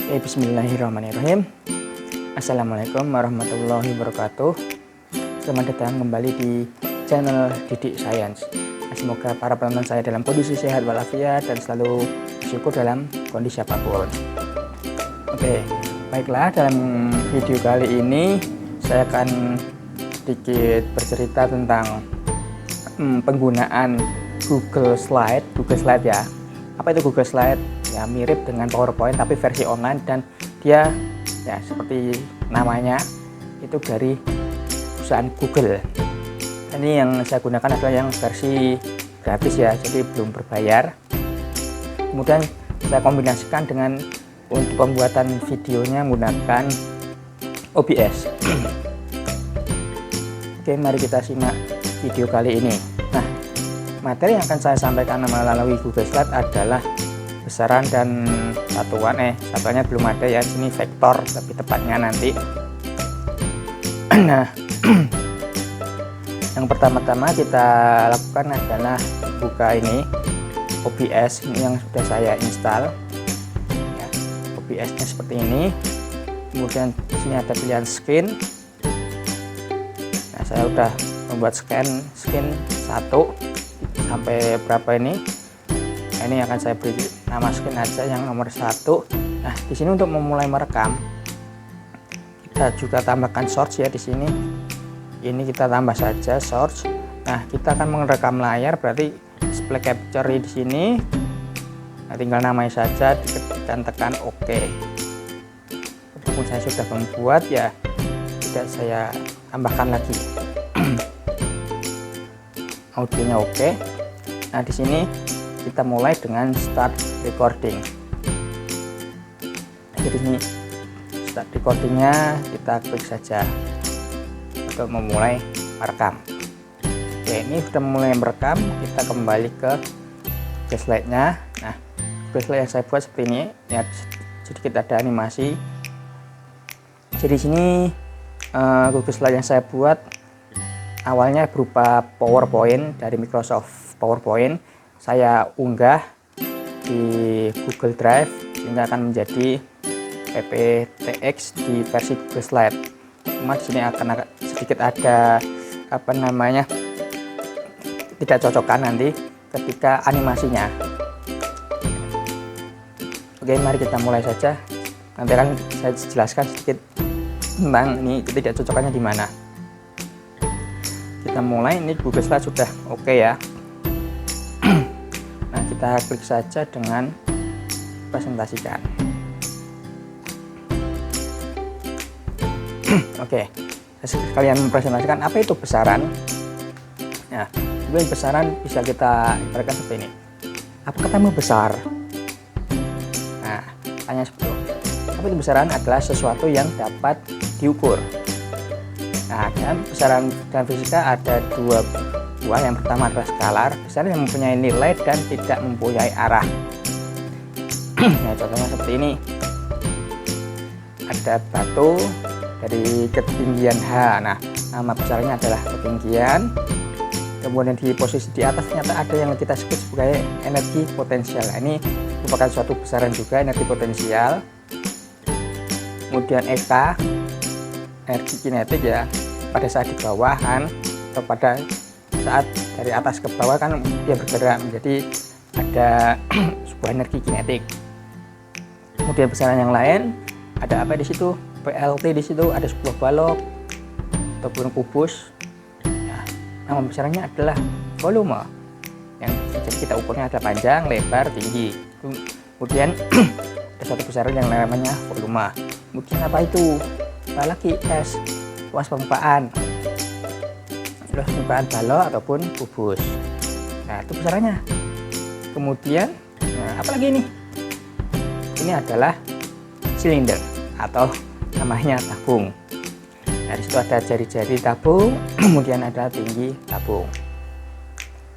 Bismillahirrahmanirrahim. Assalamualaikum warahmatullahi wabarakatuh. Selamat datang kembali di channel Didik Science. Semoga para penonton saya dalam kondisi sehat walafiat dan selalu bersyukur dalam kondisi apapun. Oke, baiklah, dalam video kali ini saya akan sedikit bercerita tentang penggunaan Google Slide ya. Apa itu Google Slide? Ya, mirip dengan PowerPoint tapi versi online, dan dia ya seperti namanya itu dari perusahaan Google. Ini yang saya gunakan adalah yang versi gratis ya, jadi belum berbayar. Kemudian saya kombinasikan dengan untuk pembuatan videonya menggunakan OBS. Oke, mari kita simak video kali ini. Nah, materi yang akan saya sampaikan melalui Google Slide adalah besaran dan satuannya belum ada ya, sini vektor lebih tepatnya nanti. Nah, yang pertama-tama kita lakukan adalah buka ini OBS ini yang sudah saya install ya, OBS nya seperti ini. Kemudian di sini ada pilihan skin. Nah, saya udah membuat skin 1 sampai berapa ini. Ini akan saya beri nama skin aja yang nomor 1. Nah, di sini untuk memulai merekam kita juga tambahkan source ya di sini. Ini kita tambah saja source. Nah, kita akan merekam layar, berarti display capture di sini. Nah, tinggal namanya saja dan tekan OK. Berhubung saya sudah membuat ya, tidak saya tambahkan lagi. Audionya OK. Nah, di sini kita mulai dengan start recording. Jadi ini start recordingnya kita klik saja untuk memulai merekam. Oke, ini sudah mulai merekam. Kita kembali ke slide-nya. Nah, slide yang saya buat seperti ini. Lihat sedikit ada animasi. Jadi sini Google Slide yang saya buat awalnya berupa PowerPoint dari Microsoft PowerPoint. Saya unggah di Google Drive sehingga akan menjadi PPTX di versi Google Slide. Cuma di sini akan sedikit ada tidak cocokan nanti ketika animasinya. Oke, mari kita mulai saja. Nanti akan saya jelaskan sedikit tentang ini tidak cocokannya di mana. Kita mulai. Ini Google Slide sudah oke ya. Nah, kita klik saja dengan presentasikan. Oke, sekalian mempresentasikan apa itu besaran. Nah, kemudian besaran bisa kita ibaratkan seperti ini. Apa katamu besar? Nah, tanya seperti itu. Apa itu besaran? Adalah sesuatu yang dapat diukur. Nah, dan besaran dalam fisika ada dua. Yang pertama adalah skalar, besaran yang mempunyai nilai dan tidak mempunyai arah. Nah, contohnya seperti ini. Ada batu dari ketinggian H. Nah, nama besarannya adalah ketinggian. Kemudian di posisi di atas ternyata ada yang kita sebut sebagai energi potensial. Nah, ini merupakan suatu besaran juga, energi potensial. Kemudian EK, energi kinetik ya, pada saat di bawahan atau pada saat dari atas ke bawah kan dia bergerak, menjadi ada sebuah energi kinetik. Kemudian besaran yang lain ada apa di situ? PLT di situ ada sebuah balok ataupun kubus. Ya, nama besarannya adalah volume. Yang jadi kita ukurnya adalah panjang, lebar, tinggi. Kemudian ada suatu besaran yang namanya volume. Kemudian apa itu? Apalagi S, luas permukaan. Luas permukaan balok ataupun kubus. Nah, itu besarannya. Kemudian apalagi ini? Ini adalah silinder atau namanya tabung. Nah, di situ ada jari-jari tabung, kemudian ada tinggi tabung.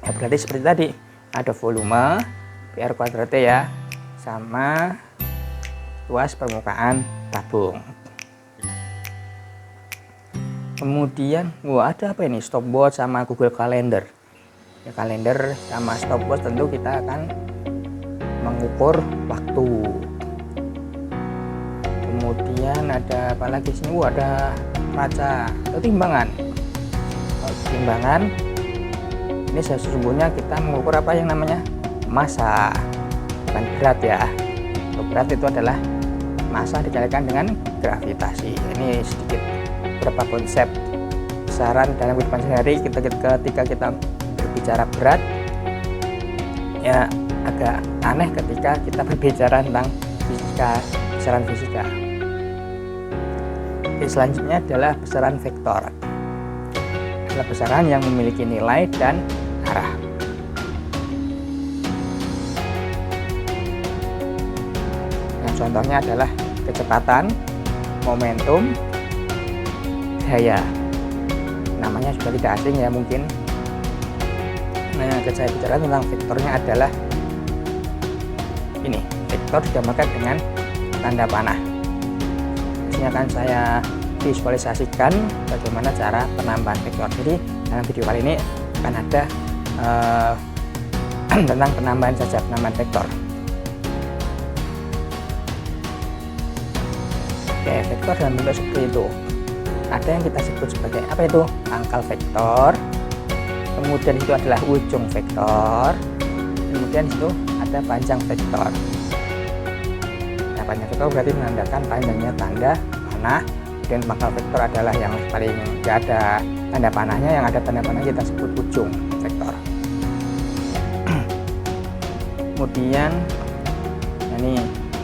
Ya, berarti seperti tadi, ada volume PR kuadratnya ya, sama luas permukaan tabung. Kemudian ada apa ini? Stopwatch sama Google Calendar. Ya, kalender sama stopwatch tentu kita akan mengukur waktu. Kemudian ada apa lagi sini? Ada raca atau timbangan. Timbangan ini sesungguhnya kita mengukur apa yang namanya massa, bukan berat ya. Kalau berat itu adalah massa dikalikan dengan gravitasi. Ini sedikit beberapa konsep besaran dalam kehidupan sehari. Ketika kita berbicara berat, ya agak aneh ketika kita berbicara tentang fisika, besaran fisika. Oke, selanjutnya adalah besaran vektor. Adalah besaran yang memiliki nilai dan arah. Nah, contohnya adalah kecepatan, momentum, gaya. Namanya sudah tidak asing ya mungkin. Nah, yang saya bicara tentang vektornya adalah ini. Vektor digambarkan dengan tanda panah. Ini akan saya visualisasikan bagaimana cara penambahan vektor. Jadi dalam video kali ini akan ada tentang penambahan saja, penambahan vektor. Oke, vektor dalam bentuk seperti itu. Ada yang kita sebut sebagai apa itu? Pangkal vektor. Kemudian itu adalah ujung vektor. Kemudian itu ada panjang vektor. Nah, panjang vektor berarti menandakan panjangnya tanda panah. Dan pangkal vektor adalah yang paling tidak ada tanda panahnya. Yang ada tanda panah kita sebut ujung vektor. Kemudian ini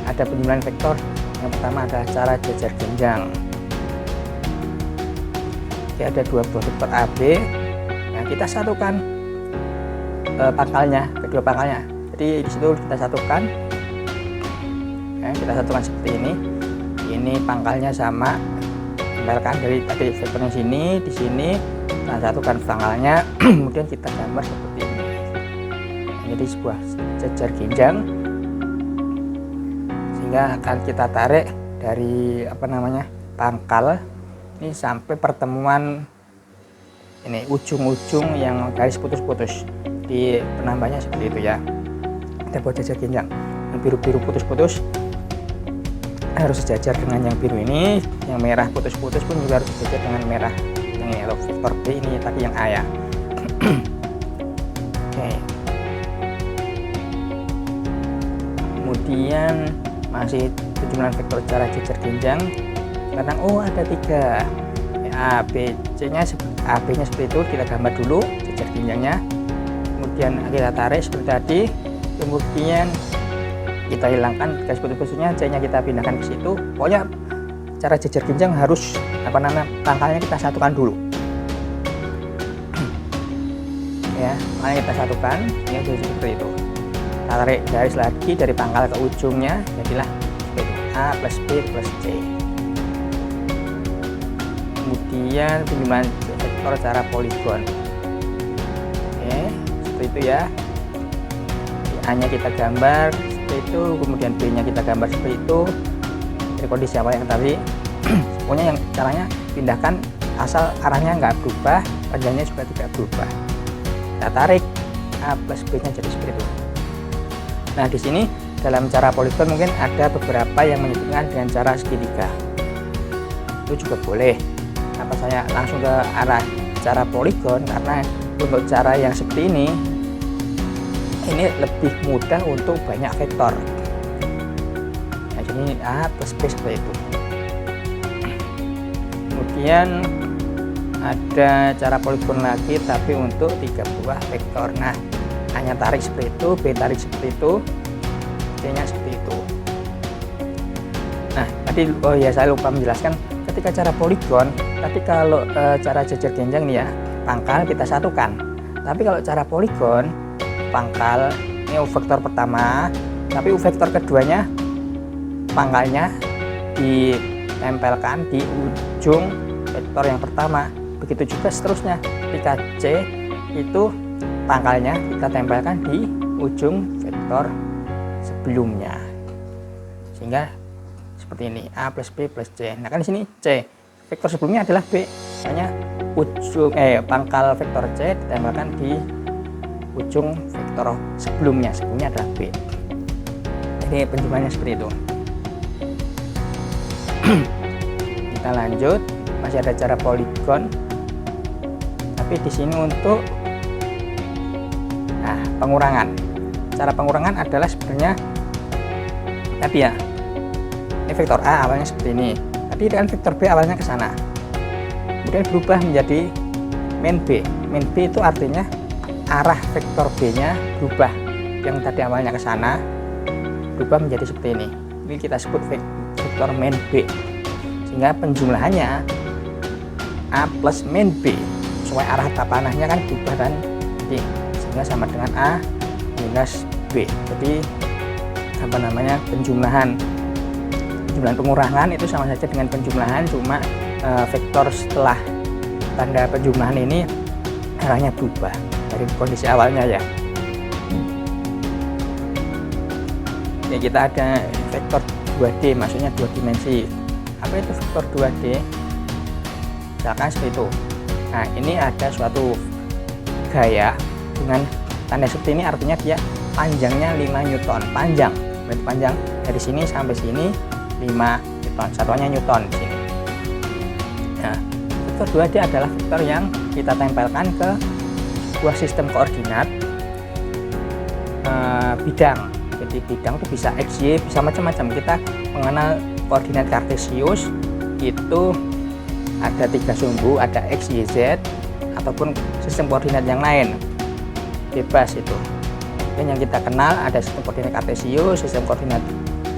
ada penjumlahan vektor. Yang pertama adalah cara jejer jenjang. Oke, ada dua buah vektor AB. Nah, kita satukan pangkalnya, kedua pangkalnya. Jadi di situ kita satukan. Kita satukan seperti ini. Ini pangkalnya sama. Tempelkan dari tadi vektornya sini, di sini kita satukan pangkalnya. Kemudian kita gambar seperti ini. Jadi sebuah jejer jenjang. Sehingga akan kita tarik dari apa namanya pangkal ini sampai pertemuan ini ujung-ujung yang garis putus-putus. Di penambahnya seperti itu ya. Kita buat jejer jenjang. Yang biru-biru putus-putus harus sejajar dengan yang biru ini. Yang merah putus-putus pun juga harus sejajar dengan merah yang ini, atau vektor B ini tadi yang A ya. Oke. Kemudian masih penjumlahan vektor secara jejer jenjang. Kadang ada 3 A, B, C nya A, B nya seperti itu. Kita gambar dulu jejer jenjangnya, kemudian kita tarik seperti tadi, kemudian kita hilangkan garis putus-putusnya, C nya kita pindahkan ke situ. Pokoknya cara jejer jenjang harus apa namanya pangkalnya kita satukan dulu ya, makanya kita satukan ya, jadi seperti itu. Kita tarik garis lagi dari pangkal ke ujungnya, jadilah seperti itu, A plus B plus C. Kemudian penjumlahan vektor secara poligon. Oke, seperti itu ya. A nya kita gambar seperti itu, kemudian B nya kita gambar seperti itu. Dari kondisi awal yang tadi, pokoknya yang caranya pindahkan asal arahnya nggak berubah, panjangnya juga tidak berubah. Kita tarik A plus B nya jadi seperti itu. Nah, di sini dalam cara poligon mungkin ada beberapa yang menyebutkan dengan cara segitiga. Itu juga boleh. Apa saya langsung ke arah cara poligon karena untuk cara yang seperti ini lebih mudah untuk banyak vektor. Nah, jadi A plus B seperti itu. Kemudian ada cara poligon lagi tapi untuk 3 buah vektor. Nah, hanya tarik seperti itu, B tarik seperti itu, C nya seperti itu. Nah, tadi saya lupa menjelaskan ketika cara poligon, tapi kalau cara jejer jenjang nih ya, pangkal kita satukan. Tapi kalau cara poligon, pangkal ini vektor pertama, tapi vektor keduanya pangkalnya ditempelkan di ujung vektor yang pertama. Begitu juga seterusnya, ketika C itu pangkalnya kita tempelkan di ujung vektor sebelumnya, sehingga seperti ini A plus B plus C. Nah, kan di sini C, vektor sebelumnya adalah B, hanya ujung pangkal vektor C ditempelkan di ujung vektor sebelumnya adalah B. Jadi penjumlahannya seperti itu. Kita lanjut, masih ada cara poligon, tapi di sini untuk pengurangan. Cara pengurangan adalah sebenarnya tadi ya, ini vektor A awalnya seperti ini, tadi dengan vektor B awalnya ke sana, kemudian berubah menjadi main B. Main B itu artinya arah vektor B-nya berubah, yang tadi awalnya ke sana berubah menjadi seperti ini. Ini kita sebut vektor main B, sehingga penjumlahannya A plus main B, sesuai arah panahnya kan berubah kan, sehingga sama dengan A minus B. Jadi penjumlahan pengurangan itu sama saja dengan penjumlahan, cuma vektor setelah tanda penjumlahan ini arahnya berubah dari kondisi awalnya ya. Kita ada vektor 2D, maksudnya 2 dimensi. Apa itu vektor 2D? Misalkan seperti itu. Nah, ini ada suatu gaya dengan tanda seperti ini, artinya dia panjangnya 5 Newton. Panjang, berarti panjang dari sini sampai sini 5 Newton. Satuannya Newton di sini. Nah, vektor 2D adalah vektor yang kita tempelkan ke sebuah sistem koordinat bidang. Jadi bidang itu bisa X, Y, bisa macam-macam. Kita mengenal koordinat kartesius itu ada 3 sumbu, ada X, Y, Z, ataupun sistem koordinat yang lain, bebas itu. Dan yang kita kenal ada sistem koordinat kartesius, sistem koordinat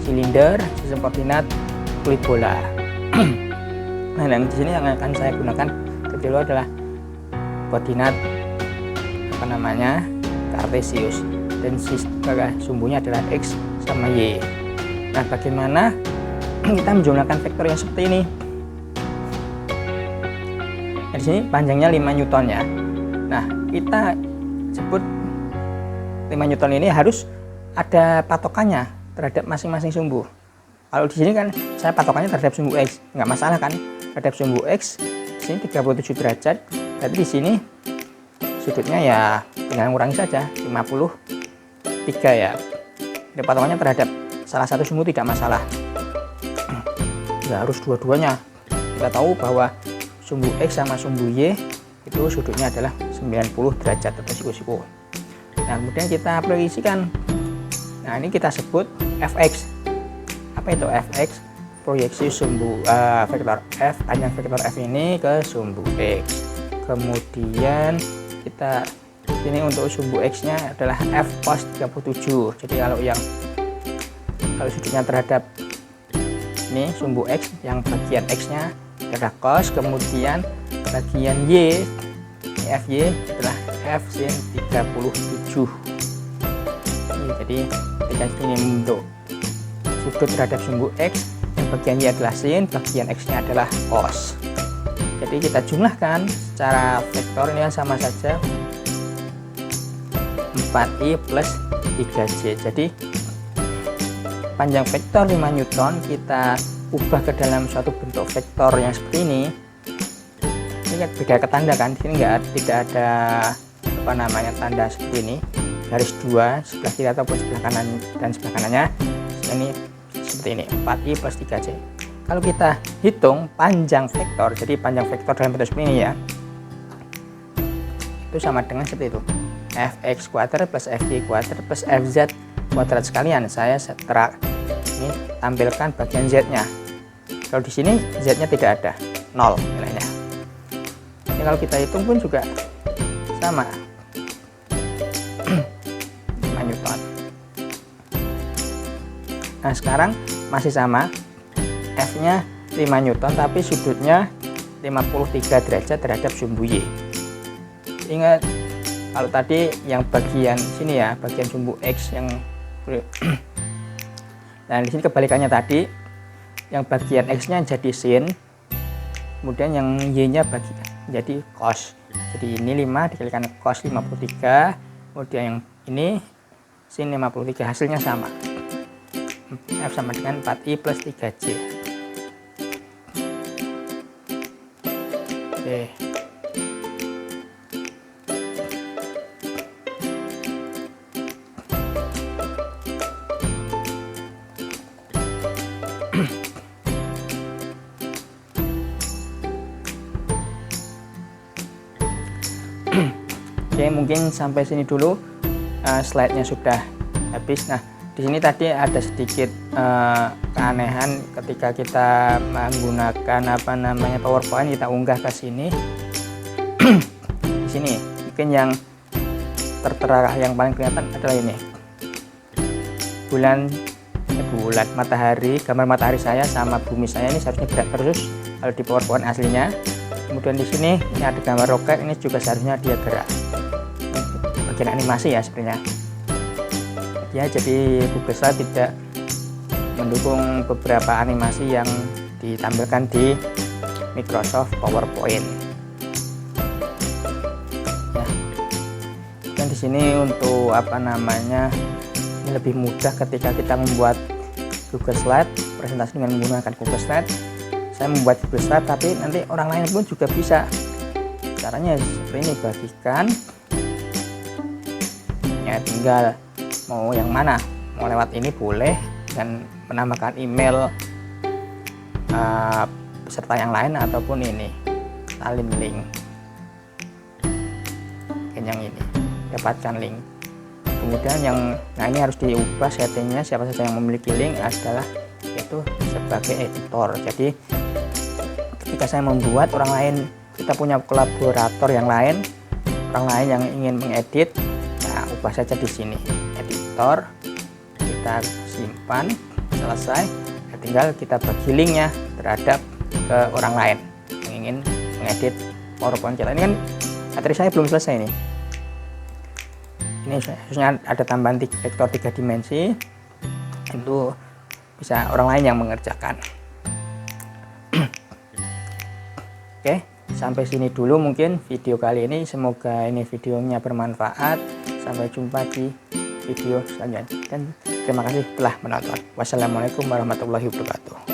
silinder, sistem koordinat kulit bola. Nah, dan di sini yang akan saya gunakan kedua adalah koordinat kartesius, dan sumbunya adalah X sama Y. Nah, bagaimana kita menjumlahkan vektor yang seperti ini? Nah, di sini panjangnya 5 Newton ya. Nah, kita sebut 5 Newton ini harus ada patokannya terhadap masing-masing sumbu. Kalau di sini kan saya patokannya terhadap sumbu X, nggak masalah kan? Terhadap sumbu X di sini 37 derajat, berarti di sini sudutnya ya tinggal ngurangi saja 53 ya. Jadi patokannya terhadap salah satu sumbu tidak masalah. Ya harus dua-duanya. Kita tahu bahwa sumbu X sama sumbu Y itu sudutnya adalah 90 derajat atau siku-siku. Nah, kemudian kita proyeksikan. Nah, ini kita sebut fx. Apa itu fx? Proyeksi sumbu vektor f, panjang vektor f ini ke sumbu X. Kemudian kita ini untuk sumbu X nya adalah f cos 37. Jadi kalau sudutnya terhadap ini sumbu X, yang bagian X nya adalah cos, kemudian bagian Y, fy adalah f sin 37. Jadi ketika ini untuk sudut terhadap sumbu X, yang bagian Y adalah sin, bagian X nya adalah cos. Jadi kita jumlahkan secara vektor ini sama saja 4i plus 3j. Jadi panjang vektor 5 Newton kita ubah ke dalam suatu bentuk vektor yang seperti ini. Ini beda ke tanda kan, di sini tidak ada tanda seperti ini, garis 2 sebelah kiri ataupun sebelah kanan dan sebelah kanannya. Ini seperti ini, 4i plus 3j. Kalau kita hitung panjang vektor, jadi panjang vektor dalam bentuk seperti ini ya, itu sama dengan seperti itu, fx kuadrat plus fy kuadrat plus fz kuadrat sekalian. Saya ini tampilkan bagian z nya. Kalau di sini z nya tidak ada, 0 nilainya. Ini kalau kita hitung pun juga sama, 5 Newton. Nah, sekarang masih sama, f nya 5 Newton tapi sudutnya 53 derajat terhadap sumbu Y. Ingat, kalau tadi yang bagian sini ya, bagian sumbu X yang nah di sini kebalikannya, tadi yang bagian X nya jadi sin, kemudian yang Y nya jadi cos. Jadi ini 5 dikalikan cos 53, kemudian yang ini sin 53, hasilnya sama, F sama dengan 4i plus 3j. Oke. Oke, mungkin sampai sini dulu, slide-nya sudah habis. Nah, di sini tadi ada sedikit keanehan ketika kita menggunakan PowerPoint, kita unggah ke sini. Di sini mungkin yang tertera yang paling kelihatan adalah ini. Bulan matahari, gambar matahari saya sama bumi saya ini seharusnya gerak terus kalau di PowerPoint aslinya. Kemudian di sini ini ada gambar roket, ini juga seharusnya dia gerak. Bagian animasi ya sebenarnya. Ya, jadi Google Slide tidak mendukung beberapa animasi yang ditampilkan di Microsoft PowerPoint. Ya. Dan di sini untuk ini lebih mudah ketika kita membuat Google Slide, presentasi dengan menggunakan Google Slide. Saya membuat Google Slide, tapi nanti orang lain pun juga bisa. Caranya seperti ini, bagikan. Ya, tinggal mau yang mana, mau lewat ini boleh, dan menambahkan email peserta yang lain, ataupun ini salin link. Yang ini dapatkan link. Kemudian ini harus diubah settingnya, siapa saja yang memiliki link adalah yaitu sebagai editor. Jadi ketika saya membuat, orang lain, kita punya kolaborator yang lain, orang lain yang ingin mengedit, nah ubah saja di sini editor, kita simpan, selesai. Nah, tinggal kita bagi linknya terhadap ke orang lain yang ingin mengedit PowerPoint kita. Ini kan materi saya belum selesai nih. Ini harusnya ada tambahan vektor 3 dimensi, itu bisa orang lain yang mengerjakan. Oke, sampai sini dulu mungkin video kali ini. Semoga ini videonya bermanfaat. Sampai jumpa di video selanjutnya, dan terima kasih telah menonton. Wassalamualaikum warahmatullahi wabarakatuh.